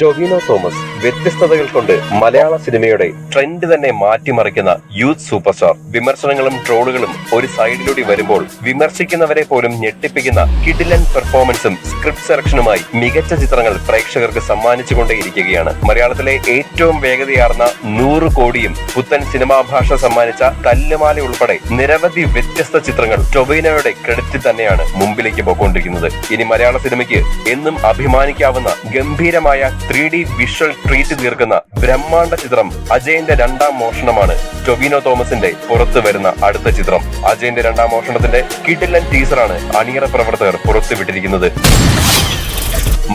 ടൊവിനോ തോമസ് വ്യത്യസ്തതകൾ കൊണ്ട് മലയാള സിനിമയുടെ ട്രെൻഡ് തന്നെ മാറ്റിമറിക്കുന്ന യൂത്ത് സൂപ്പർ സ്റ്റാർ. വിമർശനങ്ങളും ട്രോളുകളും ഒരു സൈഡിലൂടെ വരുമ്പോൾ വിമർശിക്കുന്നവരെ പോലും ഞെട്ടിപ്പിക്കുന്ന കിടിലൻ പെർഫോമൻസും സ്ക്രിപ്റ്റ് സെലക്ഷനുമായി മികച്ച ചിത്രങ്ങൾ പ്രേക്ഷകർക്ക് സമ്മാനിച്ചുകൊണ്ടേയിരിക്കുകയാണ്. മലയാളത്തിലെ ഏറ്റവും വേഗതയാർന്ന 100 കോടിയും പുത്തൻ സിനിമാ ഭാഷ സമ്മാനിച്ച തല്ലുമാല ഉൾപ്പെടെ നിരവധി വ്യത്യസ്ത ചിത്രങ്ങൾ ടൊവിനോയുടെ ക്രെഡിറ്റ് തന്നെയാണ് മുമ്പിലേക്ക് പോയിക്കൊണ്ടിരിക്കുന്നത്. ഇനി മലയാള സിനിമയ്ക്ക് എന്നും അഭിമാനിക്കാവുന്ന ഗംഭീരമായ 3D വിഷ്വൽ ട്രീറ്റ് തീർക്കുന്ന ബ്രഹ്മാണ്ഡ ചിത്രം അജയന്റെ രണ്ടാം മോഷണമാണ് ടൊവിനോ തോമസിന്റെ പുറത്തു വരുന്ന അടുത്ത ചിത്രം. അജയന്റെ രണ്ടാം മോഷണത്തിന്റെ കിടിലൻ ടീസറാണ് അണിയറ പ്രവർത്തകർ പുറത്തുവിട്ടിരിക്കുന്നത്.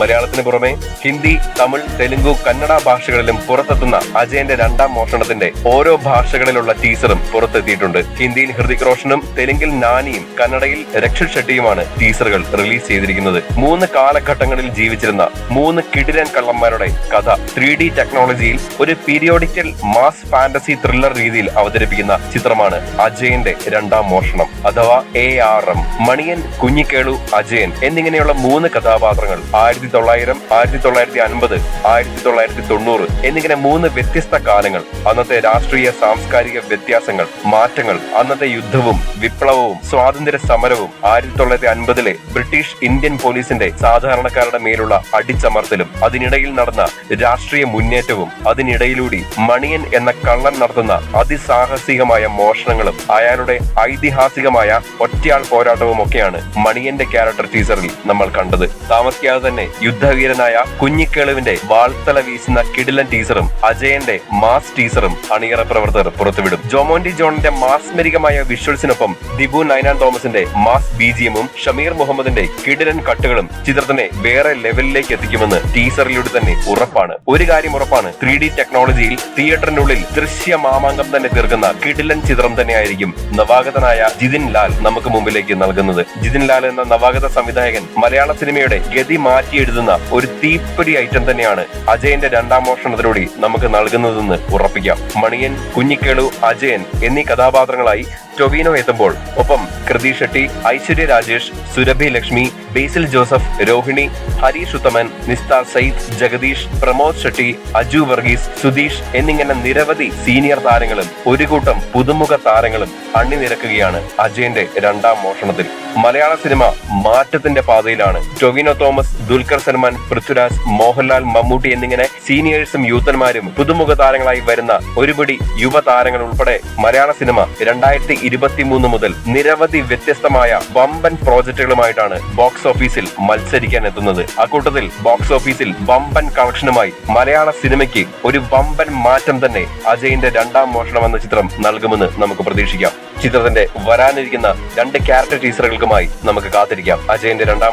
മലയാളത്തിന് പുറമെ ഹിന്ദി, തമിഴ്, തെലുങ്കു, കന്നഡ ഭാഷകളിലും പുറത്തെത്തുന്ന അജയന്റെ രണ്ടാം മോഷണത്തിന്റെ ഓരോ ഭാഷകളിലുള്ള ടീസറും പുറത്തെത്തിയിട്ടുണ്ട്. ഹിന്ദിയിൽ ഹൃതിക് റോഷനും തെലുങ്കിൽ നാനിയും കന്നഡയിൽ രക്ഷിത് ഷെട്ടിയുമാണ് ടീസറുകൾ റിലീസ് ചെയ്തിരിക്കുന്നത്. 3 കാലഘട്ടങ്ങളിൽ ജീവിച്ചിരുന്ന 3 കിടിലൻ കള്ളന്മാരുടെ കഥ 3D ടെക്നോളജിയിൽ ഒരു പീരിയോഡിക്കൽ മാസ് ഫാന്റസി ത്രില്ലർ രീതിയിൽ അവതരിപ്പിക്കുന്ന ചിത്രമാണ് അജയന്റെ രണ്ടാം മോഷണം അഥവാ ARM. മണിയൻ, കുഞ്ഞിക്കേളു, അജയൻ എന്നിങ്ങനെയുള്ള 3 കഥാപാത്രങ്ങൾ 1900, 1950, 1990 എന്നിങ്ങനെ 3 വ്യത്യസ്ത കാലങ്ങൾ, അന്നത്തെ രാഷ്ട്രീയ സാംസ്കാരിക വ്യത്യാസങ്ങൾ, മാറ്റങ്ങൾ, അന്നത്തെ യുദ്ധവും വിപ്ലവവും സ്വാതന്ത്ര്യ സമരവും 1950-ലെ ബ്രിട്ടീഷ് ഇന്ത്യൻ പോലീസിന്റെ സാധാരണക്കാരുടെ മേലുള്ള അടിച്ചമർത്തലും അതിനിടയിൽ നടന്ന രാഷ്ട്രീയ മുന്നേറ്റവും അതിനിടയിലൂടെ മണിയൻ എന്ന കള്ളൻ നടത്തുന്ന അതിസാഹസികമായ മോഷണങ്ങളും അയാളുടെ ഐതിഹാസികമായ ഒറ്റയാൾ പോരാട്ടവും ഒക്കെയാണ് മണിയന്റെ ക്യാരക്ടർ ടീസറിൽ നമ്മൾ കണ്ടത്. താമസിക്കാതെ തന്നെ യുദ്ധവീരനായ കുഞ്ഞിക്കേളുവിന്റെ വാൾത്തല വീശുന്ന കിടിലൻ ടീസറും അജയന്റെ മാസ് ടീസറും അണിയറ പ്രവർത്തകർ പുറത്തുവിടും. ജോമോന്റി ജോണിന്റെ മാസ്മരികമായ വിഷ്വൽസിനൊപ്പം ദിബു നൈനാൻ തോമസിന്റെ മാസ് BGM-ഉം ഷമീർ മുഹമ്മദിന്റെ കിടിലൻ കട്ടുകളും ചിത്രത്തിനെ വേറെ ലെവലിലേക്ക് എത്തിക്കുമെന്ന് ടീസറിലൂടെ തന്നെ ഉറപ്പാണ്. ഒരു കാര്യം ഉറപ്പാണ്, 3D ടെക്നോളജിയിൽ തിയേറ്ററിനുള്ളിൽ ദൃശ്യ മാമാങ്കം തന്നെ തീർക്കുന്ന കിടിലൻ ചിത്രം തന്നെയായിരിക്കും നവാഗതനായ ജിതിൻ ലാൽ നമുക്ക് മുമ്പിലേക്ക് നൽകുന്നത്. ജിതിൻ ലാൽ എന്ന നവാഗത സംവിധായകൻ മലയാള സിനിമയുടെ ഗതി മാറ്റി എഴുതുന്ന ഒരു തീപ്പൊരി ഐറ്റം തന്നെയാണ് അജയന്റെ രണ്ടാം മോഷണത്തിലൂടെ നമുക്ക് നൽകുന്നതെന്ന് ഉറപ്പിക്കാം. മണിയൻ, കുഞ്ഞിക്കേളു, അജയൻ എന്നീ കഥാപാത്രങ്ങളായി ടൊവിനോ എത്തുമ്പോൾ ഒപ്പം കൃതി ഷെട്ടി, ഐശ്വര്യ രാജേഷ്, സുരഭി ലക്ഷ്മി, ബേസിൽ ജോസഫ്, രോഹിണി, ഹരീഷ് ഉത്തമൻ, നിസ്താർ സയ്യിദ്, ജഗദീഷ്, പ്രമോദ് ഷെട്ടി, അജു വർഗീസ്, സുധീഷ് എന്നിങ്ങനെ നിരവധി സീനിയർ താരങ്ങളും ഒരു കൂട്ടം പുതുമുഖ താരങ്ങളും അണിനിരക്കുകയാണ് അജയന്റെ രണ്ടാം മോഷണത്തിൽ. മലയാള സിനിമ മാറ്റത്തിന്റെ പാതയിലാണ്. ടൊവിനോ തോമസ്, ദുൽഖർ സൽമാൻ, പൃഥ്വിരാജ്, മോഹൻലാൽ, മമ്മൂട്ടി എന്നിങ്ങനെ സീനിയേഴ്സും യൂത്തന്മാരും പുതുമുഖ താരങ്ങളായി വരുന്ന ഒരുപിടി യുവതാരങ്ങൾ ഉൾപ്പെടെ മലയാള സിനിമ 2023 മുതൽ നിരവധി വ്യത്യസ്തമായ വമ്പൻ പ്രോജക്റ്റുകളുമായിട്ടാണ് ബോക്സ് ഓഫീസിൽ മത്സരിക്കാൻ എത്തുന്നത്. അക്കൂട്ടത്തിൽ ബോക്സ് ഓഫീസിൽ വമ്പൻ കളക്ഷനുമായി മലയാള സിനിമയ്ക്ക് ഒരു വമ്പൻ മാറ്റം തന്നെ അജയന്റെ രണ്ടാം മോഷണം എന്ന ചിത്രം നൽകുമെന്ന് നമുക്ക് പ്രതീക്ഷിക്കാം. ചിത്രത്തിന്റെ വരാനിരിക്കുന്ന 2 ക്യാരക്ടർ ടീസറുകൾക്കുമായി നമുക്ക് കാത്തിരിക്കാം. അജയന്റെ രണ്ടാം